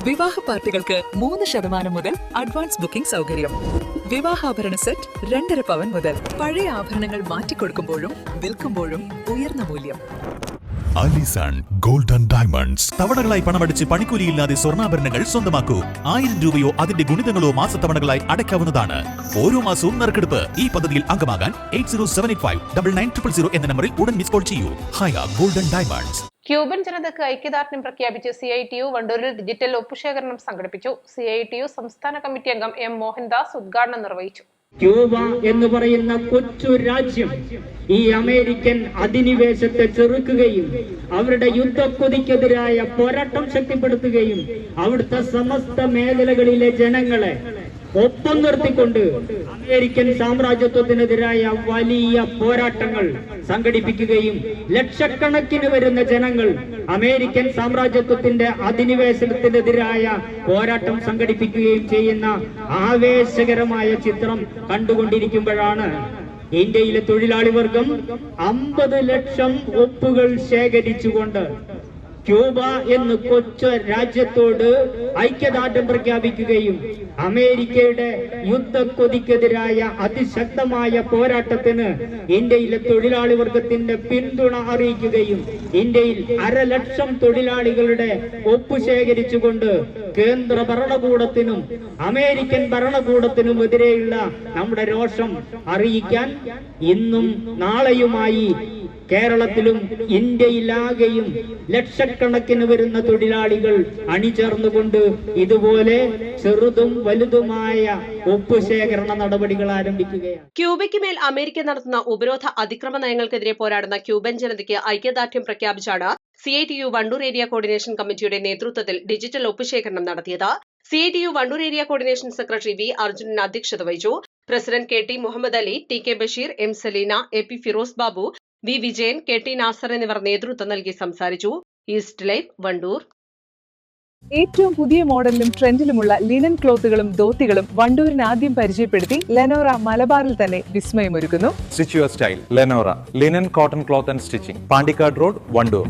വിവാഹ പാർട്ടികൾക്ക് 3% മുതൽ അഡ്വാൻസ് ബുക്കിംഗ് സൗകര്യം. വിവാഹാഭരണ സെറ്റ് 2.5 പവൻ മുതൽ. പഴയ ആഭരണങ്ങൾ മാറ്റിക്കൊടുക്കുമ്പോഴും വിൽക്കുമ്പോഴും ഉയർന്ന മൂല്യം. Alison golden diamonds. തവണകളായി പണമടിച്ച് പണിക്കൂലിയില്ലാതെ സ്വർണ്ണാഭരണങ്ങൾ സ്വന്തമാക്കൂ. 1000 രൂപയോ അതിന്റെ ഗുണിതങ്ങളോ മാസത്തവണകളായി അടയ്ക്കാവുന്നതാണ്. ഓരോ മാസവും നറുക്കെടുപ്പ്. ഈ പദ്ധതിയിൽ അംഗമാകാൻ 8078599900 എന്ന നമ്പറിൽ ഉടൻ മിസ് കോൾ ചെയ്യൂ. ഹയ ഗോൾഡൻ ഡയമണ്ട്സ്. ക്യൂബൻ ജനതയ്ക്ക് ഐക്യദാർഢ്യം പ്രഖ്യാപിച്ച് CITU വണ്ടൂരിൽ ഡിജിറ്റൽ ഒപ്പുശേഖരണം സംഘടിപ്പിച്ചു. CITU സംസ്ഥാന കമ്മിറ്റി അംഗം M. മോഹൻദാസ് ഉദ്ഘാടനം നിർവഹിച്ചു. ക്യൂബ എന്ന് പറയുന്ന കൊച്ചു രാജ്യം ഈ അമേരിക്കൻ അധിനിവേശത്തെ ചെറുക്കുകയും അവരുടെ യുദ്ധക്കൊതിക്കെതിരായ പോരാട്ടം ശക്തിപ്പെടുത്തുകയും അവിടുത്തെ സമസ്ത മേഖലകളിലെ ജനങ്ങളെ ഒപ്പം നിർത്തിക്കൊണ്ട് അമേരിക്കൻ സാമ്രാജ്യത്വത്തിനെതിരായ വലിയ പോരാട്ടങ്ങൾ സംഘടിപ്പിക്കുകയും ലക്ഷക്കണക്കിന് വരുന്ന ജനങ്ങൾ അമേരിക്കൻ സാമ്രാജ്യത്വത്തിന്റെ അധിനിവേശത്തിനെതിരായ പോരാട്ടം സംഘടിപ്പിക്കുകയും ചെയ്യുന്ന ആവേശകരമായ ചിത്രം കണ്ടുകൊണ്ടിരിക്കുമ്പോഴാണ് ഇന്ത്യയിലെ തൊഴിലാളി വർഗം 50 ലക്ഷം ഒപ്പുകൾ ശേഖരിച്ചുകൊണ്ട് ക്യൂബ എന്ന് കൊച്ചു രാജ്യത്തോട് ഐക്യദാർഢ്യം പ്രഖ്യാപിക്കുകയും അമേരിക്കയുടെ യുദ്ധക്കൊതിക്കെതിരായ അതിശക്തമായ പോരാട്ടത്തിന് ഇന്ത്യയിലെ തൊഴിലാളി വർഗത്തിന്റെ പിന്തുണ അറിയിക്കുകയും ഇന്ത്യയിൽ 1.5 ലക്ഷം തൊഴിലാളികളുടെ ഒപ്പ് ശേഖരിച്ചുകൊണ്ട് കേന്ദ്ര ഭരണകൂടത്തിനും അമേരിക്കൻ ഭരണകൂടത്തിനും എതിരെയുള്ള നമ്മുടെ രോഷം അറിയിക്കാൻ ഇന്നും നാളെയുമായി കേരളത്തിലും ഇന്ത്യയിലാകെയും ലക്ഷക്കണക്കിന് വരുന്ന തൊഴിലാളികൾ അണിചേർന്നുകൊണ്ട് ഇതുപോലെ ചെറുതും വലുതുമായ ഒപ്പുശേഖരണ നടപടികൾ ആരംഭിക്കുകയാണ്. ക്യൂബയ്ക്ക് മേൽ അമേരിക്ക നടത്തുന്ന ഉപരോധ അതിക്രമ നയങ്ങൾക്കെതിരെ പോരാടുന്ന ക്യൂബൻ ജനതയ്ക്ക് ഐക്യദാർഢ്യം പ്രഖ്യാപിച്ചാണ് CITU വണ്ടൂർ ഏരിയ കോർഡിനേഷൻ കമ്മിറ്റിയുടെ നേതൃത്വത്തിൽ ഡിജിറ്റൽ ഒപ്പുശേഖരണം നടത്തിയത്. CITU Wandoor area coordination secretary V. Arjunan അധ്യക്ഷത വഹിച്ചു. President KT Muhammad Ali, TK Basheer, M. Saleena, AP Firoz Babu, V. Vijayan, KT Nasar എന്നിവർ നേതൃത്വം നൽകി സംസാരിച്ചു. East Live Wandoor. ഏറ്റവും പുതിയ മോഡലിലും ട്രെൻഡിലുമുള്ള ലിനൻ ക്ലോത്തുകളും ധോത്തികളും വണ്ടൂരിന് ആദ്യം പരിചയപ്പെടുത്തി ലെനോറ മലബാറിൽ തന്നെ വിസ്മയമൊരുക്കുന്നു. Stitch your style Lenora linen cotton cloth and stitching, Pandikkad road, Wandoor.